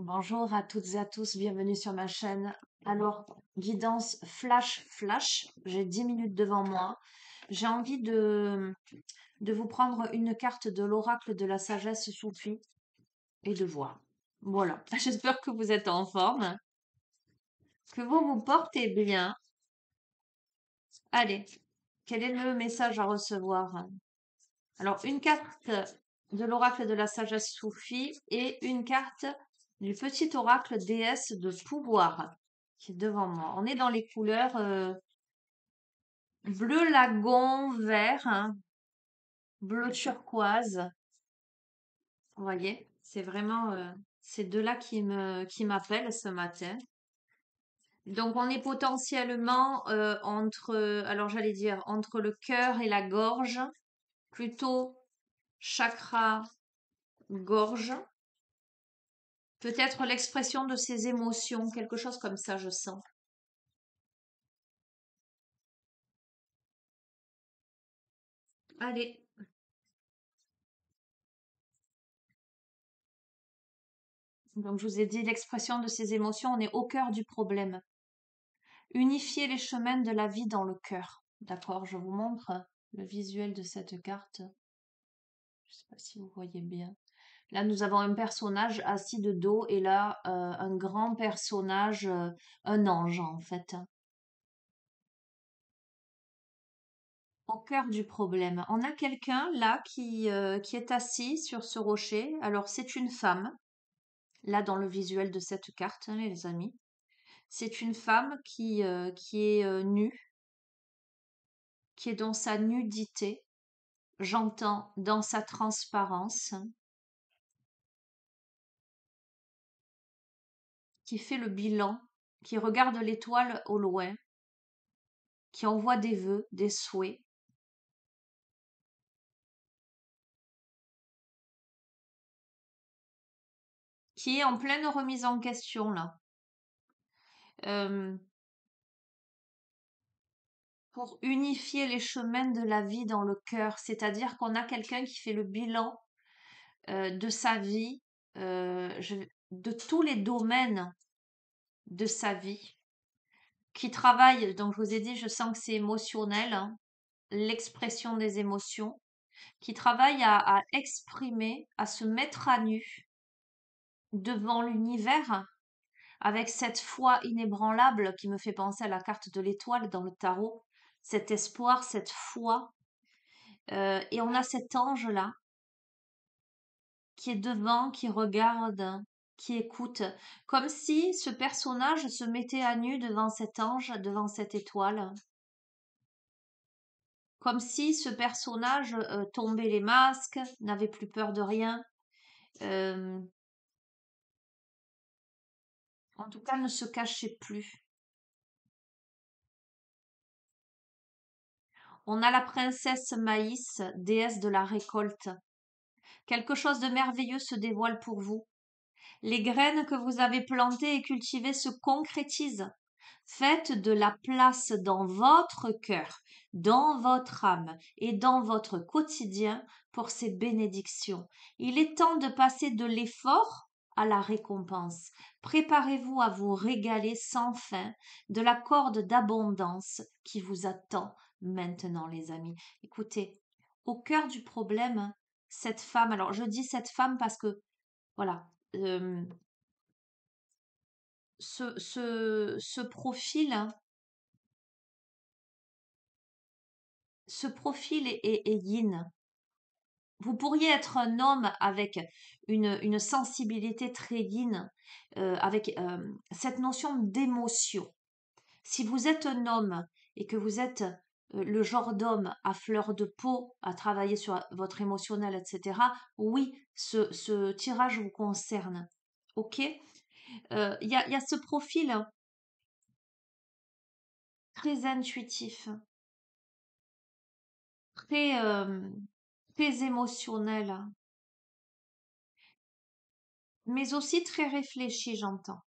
Bonjour à toutes et à tous, bienvenue sur ma chaîne. Alors, guidance flash, j'ai 10 minutes devant moi. J'ai envie de vous prendre une carte de l'oracle de la sagesse soufie et de voir. Voilà, j'espère que vous êtes en forme, que vous vous portez bien. Allez, quel est le message à recevoir? Alors, une carte de l'oracle de la sagesse soufie et une carte du petit oracle déesse de pouvoir qui est devant moi. On est dans les couleurs bleu lagon, vert, hein, bleu turquoise. Vous voyez, c'est vraiment ces deux-là qui m'appellent ce matin. Donc, on est potentiellement entre, alors j'allais dire, entre le cœur et la gorge, plutôt chakra gorge. Peut-être l'expression de ses émotions, quelque chose comme ça, je sens. Allez, donc je vous ai dit l'expression de ses émotions, on est au cœur du problème. Unifier les chemins de la vie dans le cœur. D'accord, je vous montre le visuel de cette carte. Je ne sais pas si vous voyez bien. Là, nous avons un personnage assis de dos et là, un grand personnage, un ange en fait. Au cœur du problème. On a quelqu'un là qui est assis sur ce rocher. Alors, c'est une femme. Là, dans le visuel de cette carte, hein, les amis, c'est une femme qui est nue, qui est dans sa nudité, j'entends dans sa transparence, qui fait le bilan, qui regarde l'étoile au loin, qui envoie des vœux, des souhaits, qui est en pleine remise en question là. Euh, pour unifier les chemins de la vie dans le cœur, c'est-à-dire qu'on a quelqu'un qui fait le bilan de sa vie, de tous les domaines de sa vie, qui travaille, donc je vous ai dit, je sens que c'est émotionnel, hein, l'expression des émotions, qui travaille à exprimer, à se mettre à nu devant l'univers avec cette foi inébranlable qui me fait penser à la carte de l'étoile dans le tarot, cet espoir, cette foi. Et on a cet ange-là qui est devant, qui regarde, qui écoute, comme si ce personnage se mettait à nu devant cet ange, devant cette étoile, comme si ce personnage tombait les masques, n'avait plus peur de rien, euh, en tout cas ne se cachait plus. On a la princesse Maïs, déesse de la récolte. Quelque chose de merveilleux se dévoile pour vous. Les graines que vous avez plantées et cultivées se concrétisent. Faites de la place dans votre cœur, dans votre âme et dans votre quotidien pour ces bénédictions. Il est temps de passer de l'effort à la récompense. Préparez-vous à vous régaler sans fin de la corde d'abondance qui vous attend maintenant, les amis. Écoutez, au cœur du problème, cette femme, alors je dis cette femme parce que, voilà, euh, ce profil, hein, ce profil est yin. Vous pourriez être un homme avec une sensibilité très yin, avec cette notion d'émotion. Si vous êtes un homme et que vous êtes le genre d'homme à fleur de peau, à travailler sur votre émotionnel, etc., oui, ce tirage vous concerne. Ok? Il y a ce profil très intuitif, très, très émotionnel, mais aussi très réfléchi, j'entends.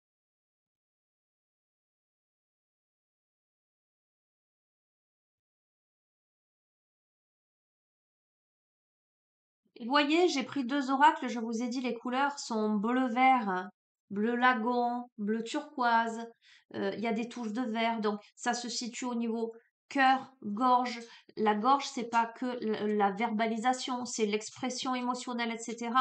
Et vous voyez, j'ai pris deux oracles, je vous ai dit les couleurs sont bleu-vert. bleu lagon, bleu turquoise, il y a des touches de vert, donc ça se situe au niveau cœur, gorge. La gorge, c'est pas que la verbalisation, c'est l'expression émotionnelle, etc.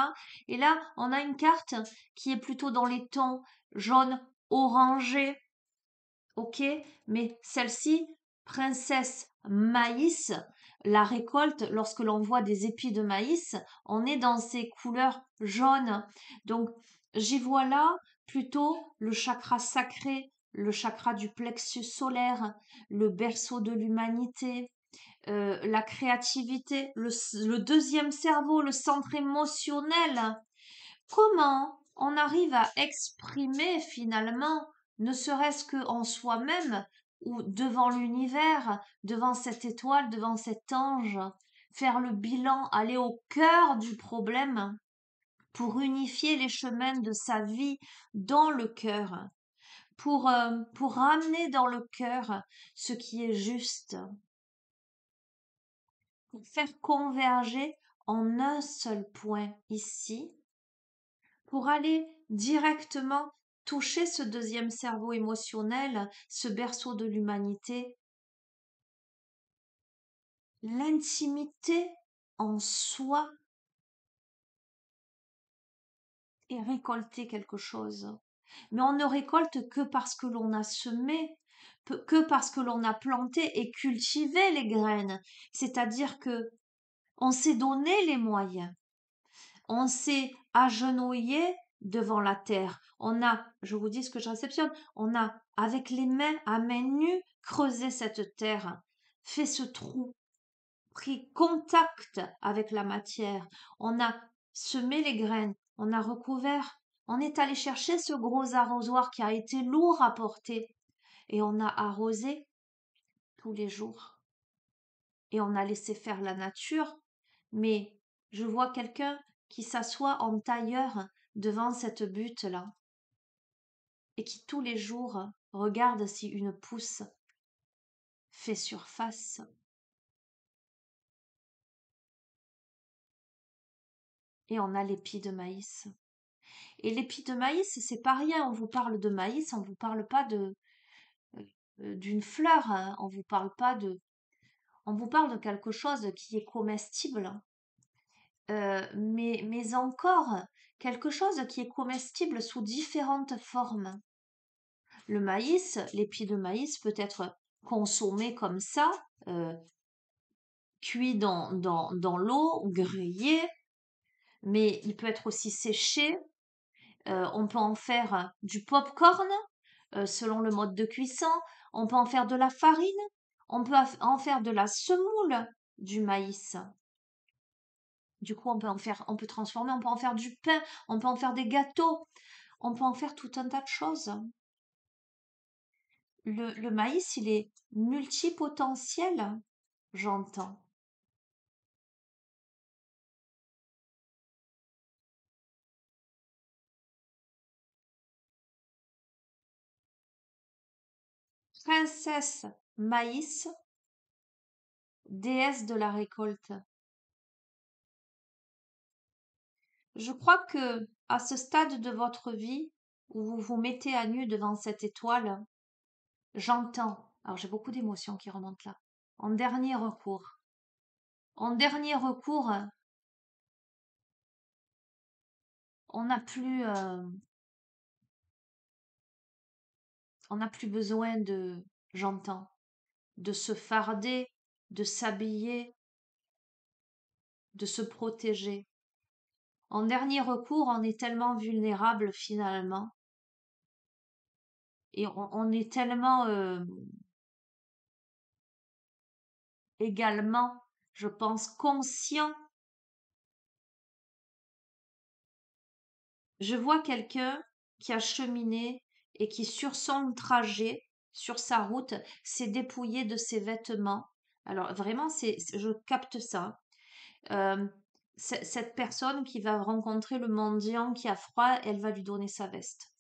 Et là, on a une carte qui est plutôt dans les tons jaune, orangé, ok, mais celle-ci, princesse maïs, la récolte, lorsque l'on voit des épis de maïs, on est dans ces couleurs jaunes. Donc, j'y vois là plutôt le chakra sacré, le chakra du plexus solaire, le berceau de l'humanité, la créativité, le deuxième cerveau, le centre émotionnel. Comment on arrive à exprimer finalement, ne serait-ce qu'en soi-même ou devant l'univers, devant cette étoile, devant cet ange, faire le bilan, aller au cœur du problème pour unifier les chemins de sa vie dans le cœur, pour ramener dans le cœur ce qui est juste, pour faire converger en un seul point ici, pour aller directement toucher ce deuxième cerveau émotionnel, ce berceau de l'humanité, l'intimité en soi et récolter quelque chose. Mais on ne récolte que parce que l'on a semé, que parce que l'on a planté et cultivé les graines. C'est-à-dire que on s'est donné les moyens. On s'est agenouillé devant la terre. On a, je vous dis ce que je réceptionne, on a, avec les mains, à main nue, creusé cette terre, fait ce trou, pris contact avec la matière. On a semé les graines, on a recouvert, on est allé chercher ce gros arrosoir qui a été lourd à porter et on a arrosé tous les jours. Et on a laissé faire la nature, mais je vois quelqu'un qui s'assoit en tailleur devant cette butte-là et qui tous les jours regarde si une pousse fait surface. Et on a l'épi de maïs. Et l'épi de maïs, c'est pas rien. On vous parle de maïs, on vous parle pas d'une fleur, hein. On vous parle pas de, on vous parle de quelque chose qui est comestible, mais encore quelque chose qui est comestible sous différentes formes. Le maïs, l'épi de maïs peut être consommé comme ça, cuit dans l'eau, grillé, mais il peut être aussi séché. On peut en faire du pop-corn selon le mode de cuisson. On peut en faire de la farine. On peut en faire de la semoule du maïs. Du coup, on peut transformer, on peut en faire du pain, on peut en faire des gâteaux, on peut en faire tout un tas de choses. Le maïs, il est multipotentiel, j'entends. Princesse maïs, déesse de la récolte. Je crois que à ce stade de votre vie où vous vous mettez à nu devant cette étoile, j'entends. Alors j'ai beaucoup d'émotions qui remontent là. En dernier recours. En dernier recours, on n'a plus, on n'a plus besoin de, j'entends, de se farder, de s'habiller, de se protéger. En dernier recours, on est tellement vulnérable finalement et on est tellement également, je pense, conscient. Je vois quelqu'un qui a cheminé et qui, sur son trajet, sur sa route, s'est dépouillé de ses vêtements. Alors vraiment, je capte ça. Euh, cette personne qui va rencontrer le mendiant qui a froid, elle va lui donner sa veste.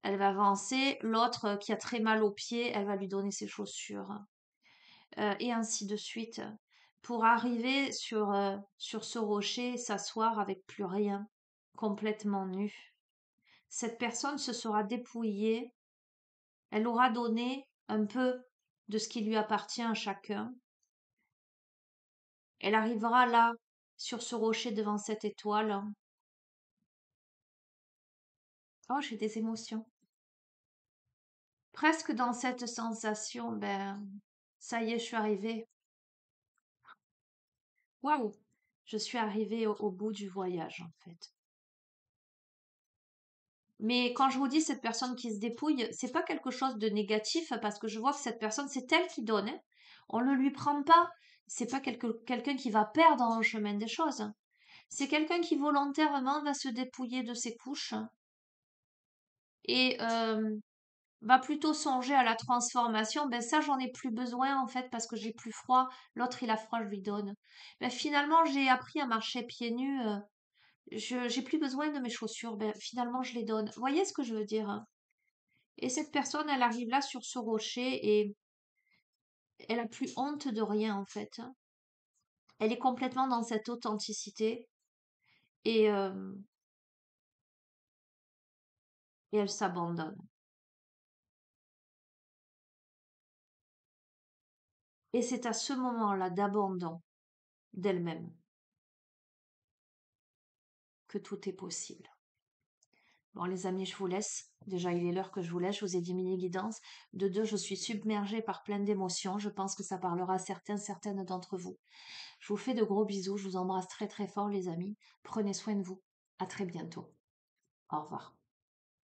Elle va avancer. L'autre qui a très mal aux pieds, elle va lui donner ses chaussures. Et ainsi de suite. Pour arriver sur ce rocher, s'asseoir avec plus rien, complètement nu. cette personne se sera dépouillée, elle aura donné un peu de ce qui lui appartient à chacun. Elle arrivera là, sur ce rocher devant cette étoile. Oh, j'ai des émotions. Presque dans cette sensation, ben, ça y est, je suis arrivée. Waouh! Je suis arrivée au bout du voyage, en fait. Mais quand je vous dis cette personne qui se dépouille, c'est pas quelque chose de négatif parce que je vois que cette personne, c'est elle qui donne, hein. On ne lui prend pas. C'est pas quelqu'un qui va perdre en chemin des choses. C'est quelqu'un qui volontairement va se dépouiller de ses couches et va plutôt songer à la transformation. Ben ça, j'en ai plus besoin en fait parce que j'ai plus froid. L'autre, il a froid, je lui donne. Ben finalement, j'ai appris à marcher pieds nus. J'ai plus besoin de mes chaussures. Ben finalement, je les donne. Vous voyez ce que je veux dire, hein? Et cette personne, elle arrive là sur ce rocher et elle a plus honte de rien en fait, hein. Elle est complètement dans cette authenticité et, euh, et elle s'abandonne. Et c'est à ce moment-là d'abandon d'elle-même que tout est possible. Bon, les amis, je vous laisse. Déjà, il est l'heure que je vous laisse. Je vous ai dit mini-guidance. De deux, je suis submergée par plein d'émotions. Je pense que ça parlera à certaines d'entre vous. Je vous fais de gros bisous. Je vous embrasse très très fort, les amis. Prenez soin de vous. À très bientôt. Au revoir.